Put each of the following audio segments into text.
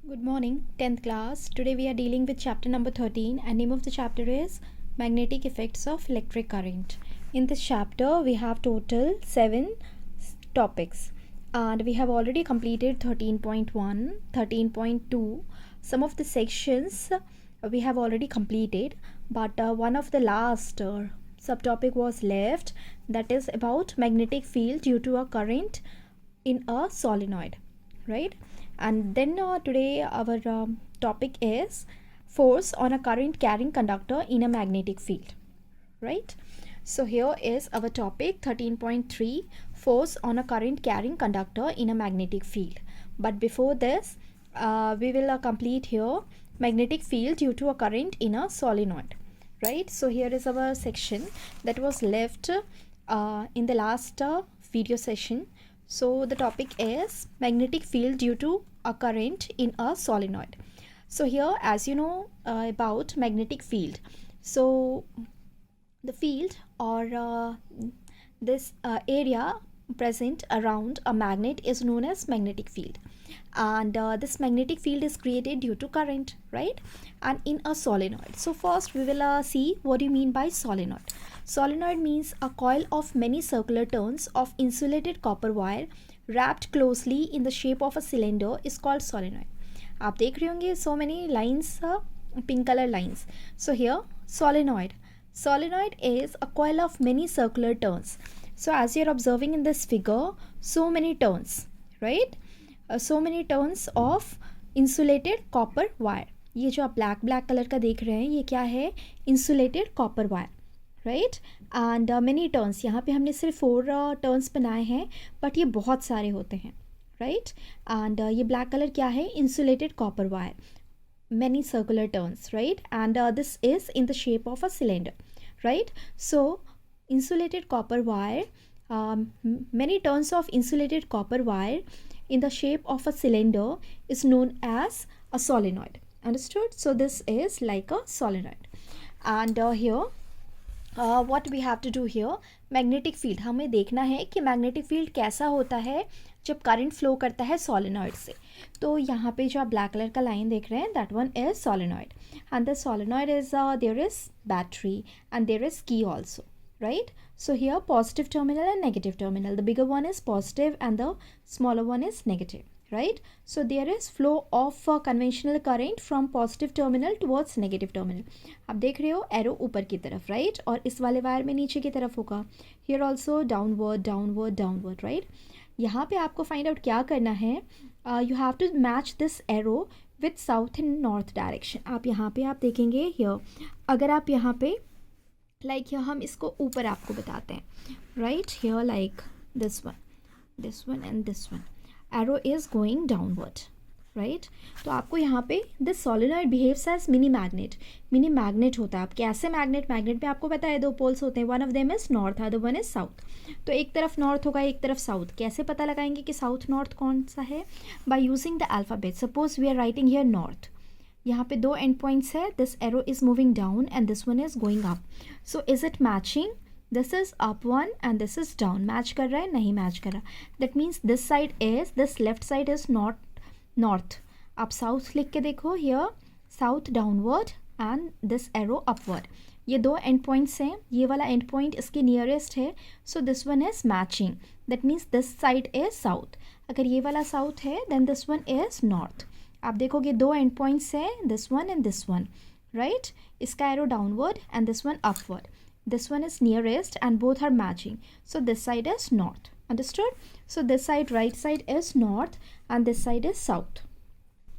Good morning, 10th class. Today we are dealing with chapter number 13 and name of the chapter is Magnetic Effects of Electric Current. In this chapter we have total 7 topics and we have already completed 13.1, 13.2. Some of the sections we have already completed, but one of the last subtopic was left, that is about magnetic field due to a current in a solenoid, right? And then today our topic is force on a current carrying conductor in a magnetic field, right? So here is our topic 13.3, force on a current carrying conductor in a magnetic field. But before this we will complete here magnetic field due to a current in a solenoid, right? So here is our section that was left in the last video session. So the topic is magnetic field due to a current in a solenoid. So here, as you know about magnetic field, so the field or this area present around a magnet is known as magnetic field, and this magnetic field is created due to current, right? And in a solenoid. So first we will see what do you mean by solenoid. Solenoid means a coil of many circular turns of insulated copper wire wrapped closely in the shape of a cylinder is called solenoid. आप देख रहे होंगे so many lines, pink color lines. So here solenoid. Solenoid is a coil of many circular turns. So as you're observing in this figure, so many turns, right? So many turns of insulated copper wire. ये जो आप black color का देख रहे हैं ये क्या है? Insulated copper wire, right? And many turns, यहाँ पे हमने सिर्फ 4 टर्न्स बनाए हैं, बट ये बहुत सारे होते हैं, राइट? एंड ये ब्लैक कलर क्या है? Insulated copper wire, many circular turns, right? And this is in the shape of a cylinder, right? So insulated copper wire, many turns of insulated copper wire in the shape of a cylinder is known as a solenoid. Understood? So this is like a solenoid. And here what we have to do here, magnetic field हमें देखना है कि magnetic field कैसा होता है जब current flow करता है सोलेनॉइड से. तो यहाँ पे जो आप ब्लैक कलर का लाइन देख रहे हैं, that one is solenoid, and the solenoid is there is battery and there is key also, right? So here positive terminal and negative terminal, the bigger one is positive and the smaller one is negative, right? So there is flow of conventional current from positive terminal towards negative terminal. आप देख रहे हो arrow ऊपर की तरफ, right? और इस वाले वायर में नीचे की तरफ होगा. Here also downward downward downward, right? यहाँ पे आपको फाइंड आउट क्या करना है, you have to match this arrow with south and north direction. आप यहाँ पे आप देखेंगे here, अगर आप यहाँ पे लाइक हम इसको ऊपर आपको बताते हैं, right? Here like this one and this one, arrow is going downward, right? तो आपको यहाँ पे this solenoid behaves as mini magnet होता है. आप कैसे मैग्नेट में आपको पता है 2 पोल्स होते हैं, one of them is north, other one is south. तो एक तरफ नॉर्थ होगा, एक तरफ साउथ. कैसे पता लगाएंगे कि साउथ नॉर्थ कौन सा है? By using the alphabet. Suppose we are writing here north, यहाँ पे 2 एंड पॉइंट्स है, this arrow is moving down and this one is going up. So is it matching? This is up one and this is down. Match कर रहा है? नहीं match कर रहा. That means this side is, this left side is north. आप south लिख के देखो, here south downward and this arrow upward. ये 2 एंड पॉइंट्स हैं, ये वाला एंड पॉइंट इसके नियरेस्ट है, so this one is matching. That means this side is south. अगर ये वाला साउथ है then this one is north. आप देखोगे 2 एंड पॉइंट्स हैं, this one and this one, right? इसका arrow downward and this one upward. This one is nearest and both are matching, so this side is north. Understood? So this side, right side is north and this side is south,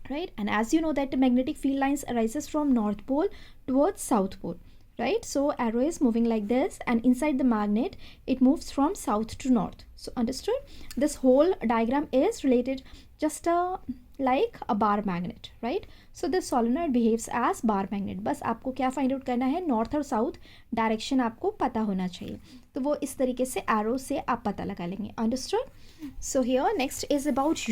right? And as you know that the magnetic field lines arises from north pole towards south pole, right? So arrow is moving like this and inside the magnet it moves from south to north. So understood? This whole diagram is related just like a bar magnet, right? So this solenoid behaves as bar magnet. बस आपको क्या find out करना है, north और south direction आपको पता होना चाहिए. तो वो इस तरीके से एरो से आप पता लगा लेंगे. Understood? So here next is about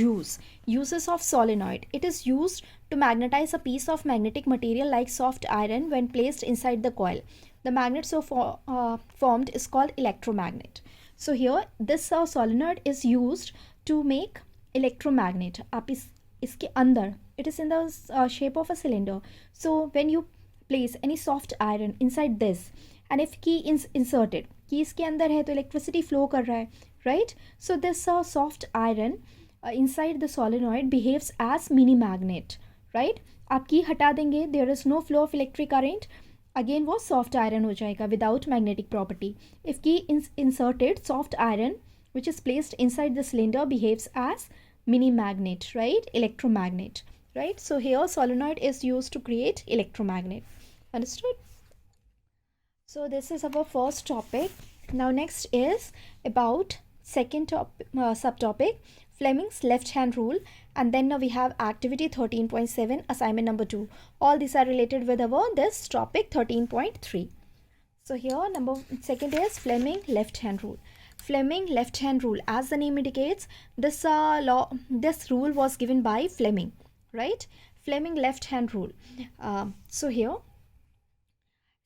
uses of solenoid. It is used to magnetize a piece of magnetic material like soft iron when placed inside the coil. The magnet so formed is called electromagnet. So here this solenoid is used to make electromagnet. आप इसके अंदर it is in the shape of a cylinder. So when you place any soft iron inside this, and if key is inserted, key इसके अंदर है तो electricity flow कर रहा है, right? So this soft iron inside the solenoid behaves as mini magnet, right? आप की हटा देंगे, there is no flow of electric current, again वो soft iron हो जाएगा without magnetic property. If key is inserted, soft iron which is placed inside the cylinder behaves as mini magnet, right? Electromagnet, right? So here solenoid is used to create electromagnet. Understood? So this is our first topic. Now next is about second subtopic, Fleming's left hand rule, and then now we have activity 13.7, assignment number 2. All these are related with our this topic 13.3. So here second is Fleming left hand rule. Fleming left hand rule, as the name indicates, this rule was given by Fleming, right? Fleming left hand rule. So here,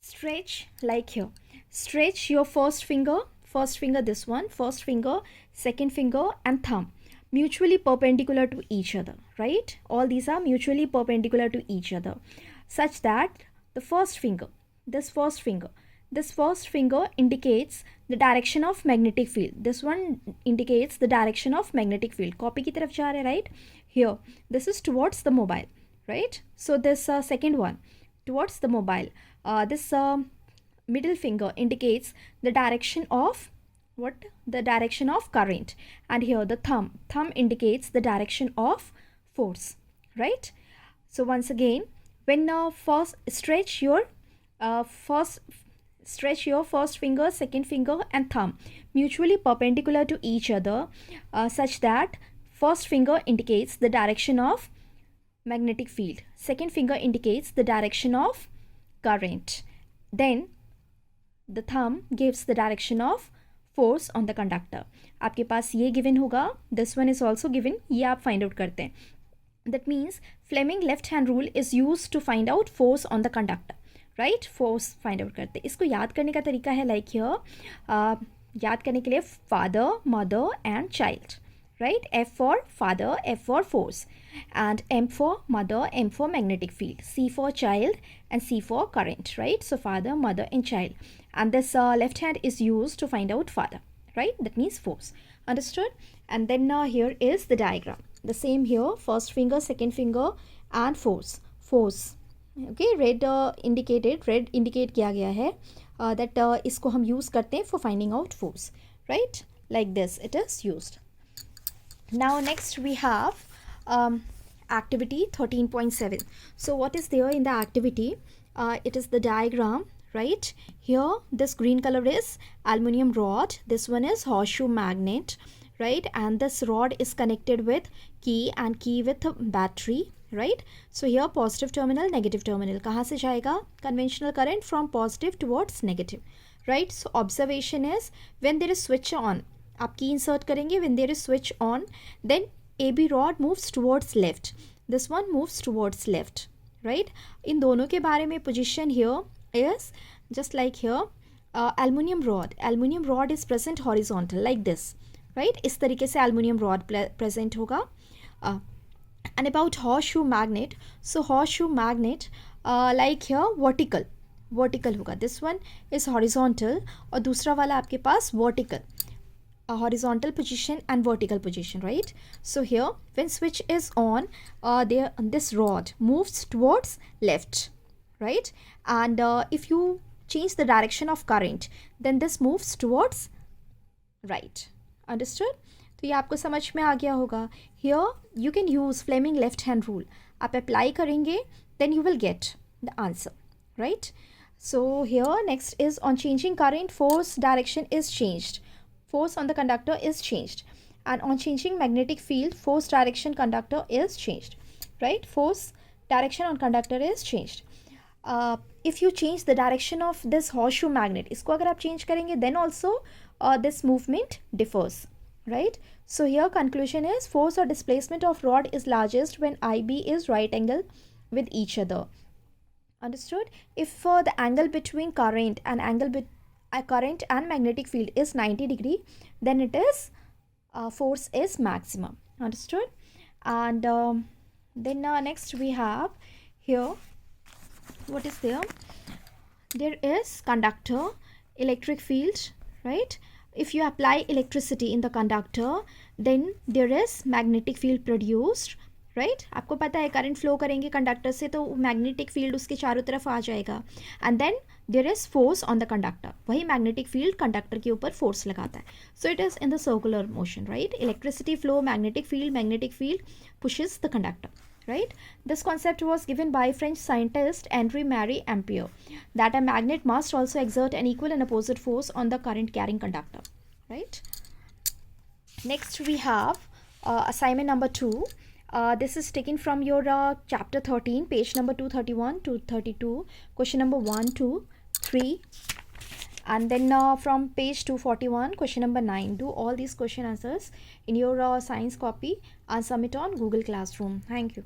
stretch like here, stretch your first finger, this one, first finger, second finger and thumb mutually perpendicular to each other, right? All these are mutually perpendicular to each other, such that the first finger, this first finger indicates the direction of magnetic field. This one indicates the direction of magnetic field. Copy की तरफ जा रहे, right? Here, this is towards the mobile, right? So this second one towards the mobile. This middle finger indicates the direction of what? The direction of current. And here the thumb indicates the direction of force, right? So once again, when first stretch your first finger, second finger and thumb mutually perpendicular to each other, such that first finger indicates the direction of magnetic field, second finger indicates the direction of current, then the thumb gives the direction of force on the conductor. आपके पास ये given होगा, this one is also given, ये आप find out करते हैं. That means Fleming left hand rule is used to find out force on the conductor, right? Force find out करते. इसको याद करने का तरीका है like here, याद करने के लिए father, mother and child, right? F for father, F for force, and M for mother, M for magnetic field, C for child and C for current, right? So father, mother and child, and this left hand is used to find out father, right? That means force. Understood? And then here is the diagram. The same here, first finger, second finger and force. Okay, red indicate किया गया है, that इसको हम use करते हैं for finding out force, right? Like this it is used. Now next we have activity 13.7. So what is there in the activity? It is the diagram, right? Here this green color is aluminum rod, this one is horseshoe magnet, right? And this rod is connected with key and key with battery, right? So here positive terminal, negative terminal. कहाँ से जाएगा? Conventional current from positive towards negative, right? So observation is when there is switch on, आप key insert करेंगे, when there is switch on, then AB rod moves towards left, this one moves towards left, right? इन दोनों के बारे में position here is just like here, aluminum rod is present horizontal like this, right? इस तरीके से aluminum rod present होगा. And about horseshoe magnet, so horseshoe magnet like here vertical होगा, this one is horizontal और दूसरा वाला आपके पास vertical, horizontal position and vertical position, right? So here when switch is on, this rod moves towards left, right? And if you change the direction of current, then this moves towards right. Understood? तो ये आपको समझ में आ गया होगा. Here you can use Fleming left hand rule. आप apply करेंगे, then you will get the answer, right? So here next is on changing current, force direction is changed. Force on the conductor is changed. And on changing magnetic field, force direction conductor is changed, right? Force direction on conductor is changed. If you change the direction of this horseshoe magnet, इसको अगर आप change करेंगे, then also this movement differs, right? So here conclusion is force or displacement of rod is largest when IB is right angle with each other. Understood? If the angle between current and current and magnetic field is 90 degree, then it is force is maximum. Understood? And Then next we have here, what is there? There is conductor, electric field, right? If you apply electricity in the conductor, then there is magnetic field produced, right आपको पता है current flow करेंगे conductor से तो magnetic field उसके चारों तरफ आ जाएगा and then there is force on the conductor, वही मैग्नेटिक फील्ड कंडक्टर के ऊपर फोर्स लगाता है. So it is in the circular motion, right? Electricity flow, magnetic field pushes the conductor, right? This concept was given by French scientist Henri Marie Ampere, that a magnet must also exert an equal and opposite force on the current carrying conductor, right? Next we have assignment number 2. This is taken from your chapter 13, page number 231 to 32, question number 1 to 3, and then from page 241, question number 9. Do all these question answers in your science copy and submit on Google Classroom. Thank you.